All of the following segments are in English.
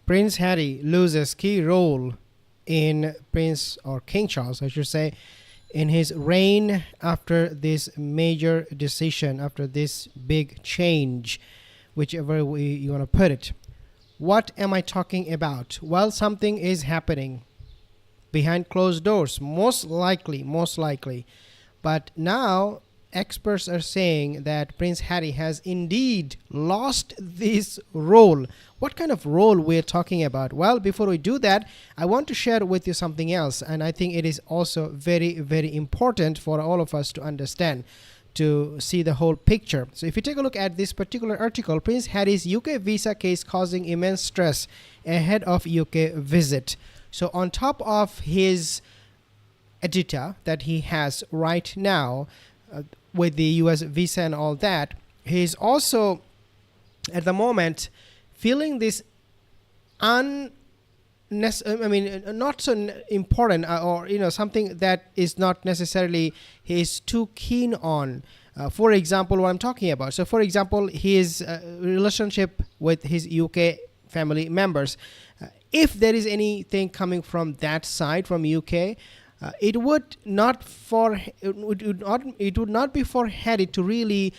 Prince Harry loses key role in Prince or King Charles, I should say, in his reign after this major decision, after this big change, whichever way you want to put it. What am I talking about? Well, something is happening behind closed doors, most likely. But now experts are saying that Prince Harry has indeed lost this role. What kind of role we're talking about? Well, before we do that, I want to share with you something else, and I think it is also very important for all of us to understand, to see the whole picture. So if you take a look at this particular article, Prince Harry's UK visa case causing immense stress ahead of UK visit. So on top of his editor that he has right now, with the US visa and all that, he's also at the moment feeling this not so important, or something that is not necessarily he's too keen on. For example, what I'm talking about. So for example, his relationship with his UK family members. If there is anything coming from that side, from UK, it would not be for Harry to really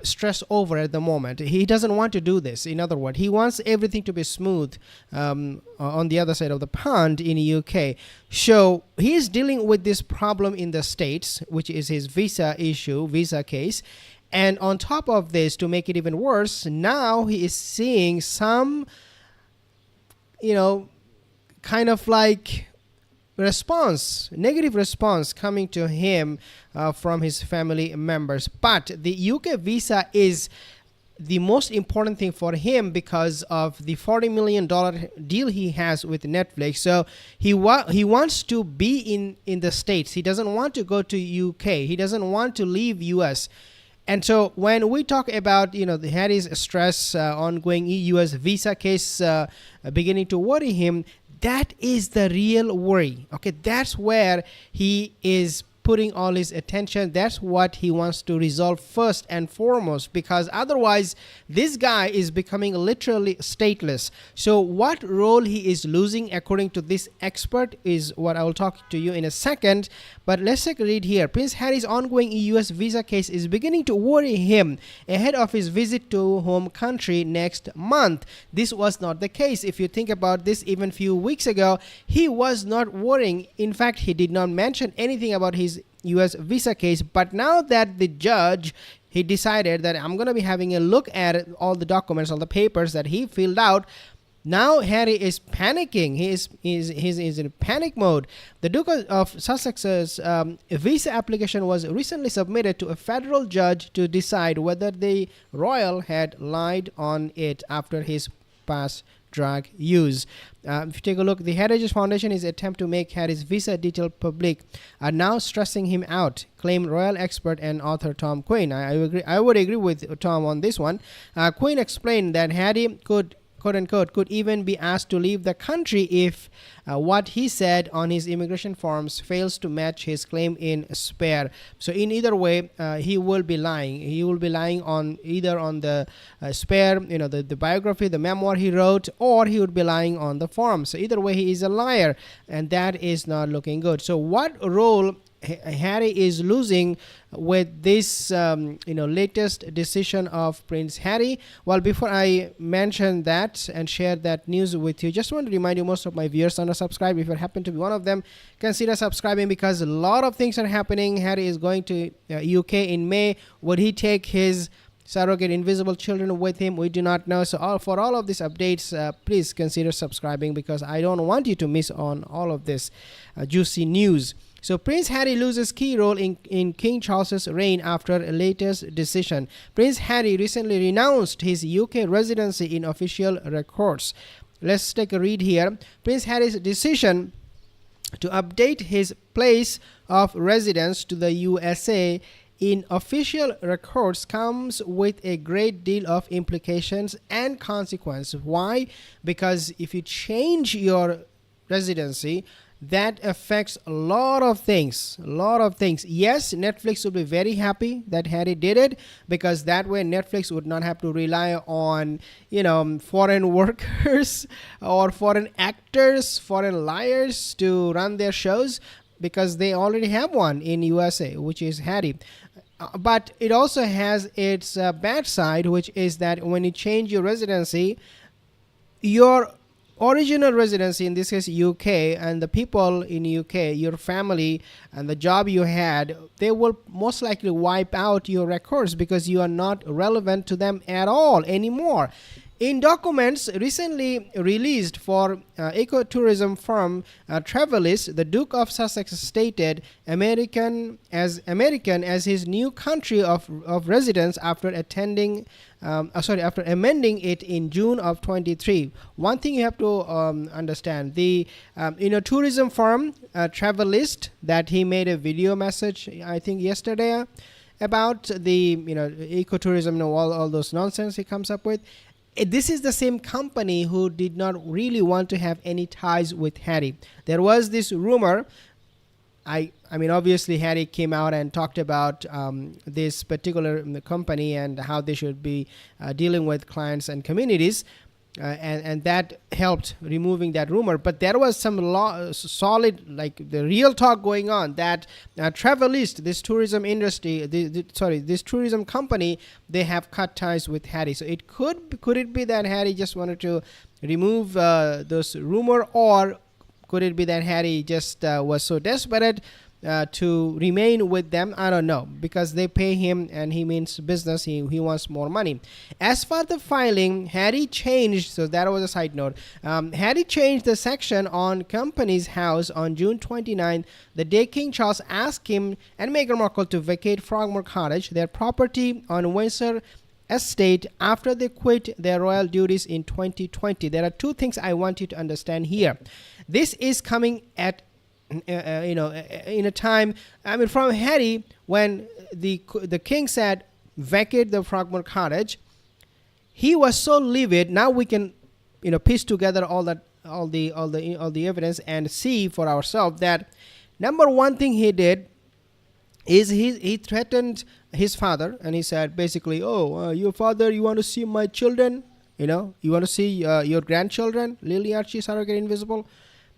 stress over at the moment. He doesn't want to do this. In other words, he wants everything to be smooth on the other side of the pond in the UK. So he is dealing with this problem in the States, which is his visa case. And on top of this, to make it even worse, now he is seeing some, kind of like negative response coming to him from his family members. But the UK visa is the most important thing for him because of the $40 million deal he has with Netflix. So he wants to be in the States. He doesn't want to go to UK. He doesn't want to leave US. And so when we talk about, the Harry's stress, ongoing US visa case beginning to worry him, that is the real worry. Okay, that's where he is putting all his attention. That's what he wants to resolve first and foremost, because otherwise this guy is becoming literally stateless. So what role he is losing according to this expert is what I will talk to you in a second. But let's take a read here. Prince Harry's ongoing US visa case is beginning to worry him ahead of his visit to home country next month. This was not the case. If you think about this, even few weeks ago, he was not worrying. In fact, he did not mention anything about his US visa case. But now that the judge, he decided that I'm going to be having a look at all the documents, all the papers that he filled out. Now Harry is panicking. He's in panic mode. The Duke of Sussex's visa application was recently submitted to a federal judge to decide whether the royal had lied on it after his past drug use. If you take a look, the Heritage Foundation's attempt to make Harry's visa detail public are now stressing him out, claimed royal expert and author Tom Quinn. I would agree with Tom on this one. Quinn explained that Harry could, quote unquote, could even be asked to leave the country if what he said on his immigration forms fails to match his claim in spare. So in either way, he will be lying. He will be lying on either on the spare, the biography, the memoir he wrote, or he would be lying on the form. So either way, he is a liar, and that is not looking good. So what role Harry is losing with this latest decision of Prince Harry? Well, before I mention that and share that news with you, just want to remind you, most of my viewers are not subscribed. If you happen to be one of them, consider subscribing, because a lot of things are happening. Harry is going to UK in May. Would he take his surrogate invisible children with him? We do not know. So for all of these updates, please consider subscribing, because I don't want you to miss on all of this juicy news. So Prince Harry loses key role in King Charles's reign after a latest decision. Prince Harry recently renounced his UK residency in official records. Let's take a read here. Prince Harry's decision to update his place of residence to the USA in official records comes with a great deal of implications and consequences. Why? Because if you change your residency, that affects a lot of things. Yes, Netflix would be very happy that Harry did it, because that way Netflix would not have to rely on, foreign workers or foreign actors, foreign liars to run their shows, because they already have one in USA, which is Harry. But it also has its bad side, which is that when you change your residency, your original residency, in this case UK, and the people in UK, your family and the job you had, they will most likely wipe out your records, because you are not relevant to them at all anymore. In documents recently released for ecotourism firm Travelist, the Duke of Sussex stated American as his new country of residence after after amending it in June of 23. One thing you have to understand: the tourism firm Travelist, that he made a video message, I think yesterday, about the ecotourism, all those nonsense he comes up with. This is the same company who did not really want to have any ties with Harry. There was this rumor. I mean, obviously Harry came out and talked about this particular company and how they should be dealing with clients and communities, and that helped removing that rumor. But there was some solid, like the real talk going on, that Travelist, this tourism industry, this tourism company, they have cut ties with Harry. So could it be that Harry just wanted to remove those rumor, or could it be that Harry just was so desperate to remain with them? I don't know, because they pay him and he means business. He wants more money. As for the filing, Harry changed, so that was a side note. Harry changed the section on Company's House on June 29, the day King Charles asked him and Meghan Markle to vacate Frogmore Cottage, their property on Windsor Estate, after they quit their royal duties in 2020. There are two things I want you to understand here. This is coming at in a time, I mean, from Harry, when the king said vacate the Frogmore Cottage, he was so livid. Now we can piece together all the evidence and see for ourselves that number one thing he did is he threatened his father, and he said basically, your father, you want to see my children, you want to see your grandchildren, Lily, Archie, Surrogate, Invisible.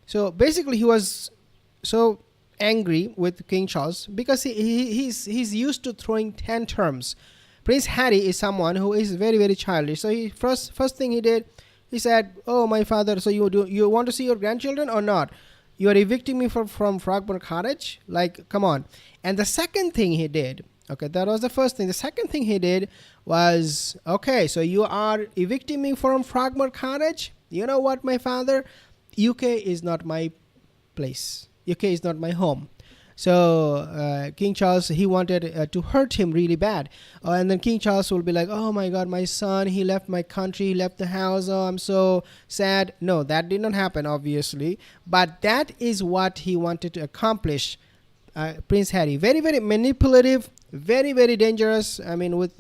So basically he was so angry with King Charles, because he's used to throwing tantrums. Prince Harry is someone who is very, very childish. So he first thing he did, he said, my father, so you want to see your grandchildren or not? You are evicting me from Frogmore Cottage? Like, come on. And the second thing he did, okay, that was the first thing. The second thing he did was, okay, so you are evicting me from Frogmore Cottage? You know what, my father? UK is not my place. UK is not my home. So King Charles, he wanted to hurt him really bad. And then King Charles will be like, oh my God, my son, he left my country, he left the house. Oh, I'm so sad. No, that did not happen, obviously. But that is what he wanted to accomplish. Prince Harry, very, very manipulative, very, very dangerous. I mean, with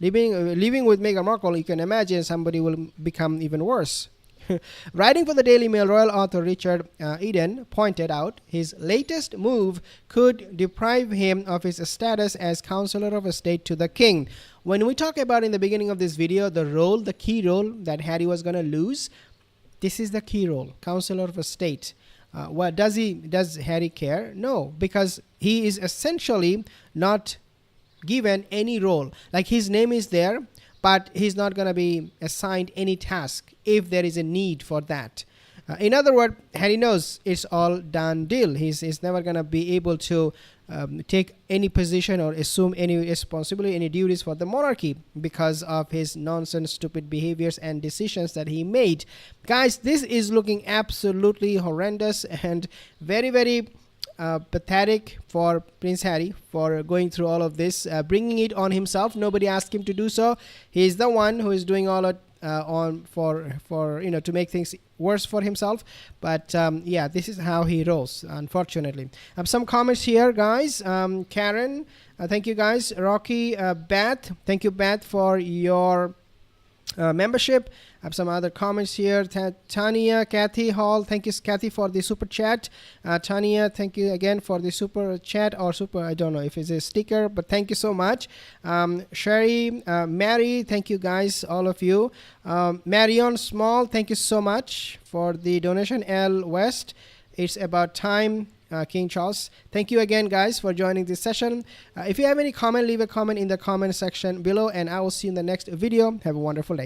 living with Meghan Markle, you can imagine somebody will become even worse. Writing for the Daily Mail, royal author Richard Eden pointed out his latest move could deprive him of his status as Counselor of State to the King. When we talk about in the beginning of this video the key role that Harry was going to lose, this is the key role, Counselor of State. Does Harry care? No, because he is essentially not given any role. Like, his name is there, but he's not going to be assigned any task if there is a need for that. In other words, Harry knows it's all done deal. He's never going to be able to take any position or assume any responsibility, any duties for the monarchy, because of his nonsense, stupid behaviors and decisions that he made. Guys, this is looking absolutely horrendous and very, very pathetic for Prince Harry for going through all of this, bringing it on himself. Nobody asked him to do so. He's the one who is doing all it to make things worse for himself. But yeah, this is how he rolls, unfortunately. Some comments here, guys. Karen, thank you, guys. Rocky, Beth, thank you, Beth, for your membership. I have some other comments here. Tanya, Kathy Hall, thank you, Kathy, for the super chat. Tanya, thank you again for the super chat or super, I don't know if it's a sticker, but thank you so much. Sherry, Mary, thank you guys, all of you. Marion Small, thank you so much for the donation. L West, it's about time. King Charles, thank you again, guys, for joining this session. If you have any comment, leave a comment in the comment section below, and I will see you in the next video. Have a wonderful day.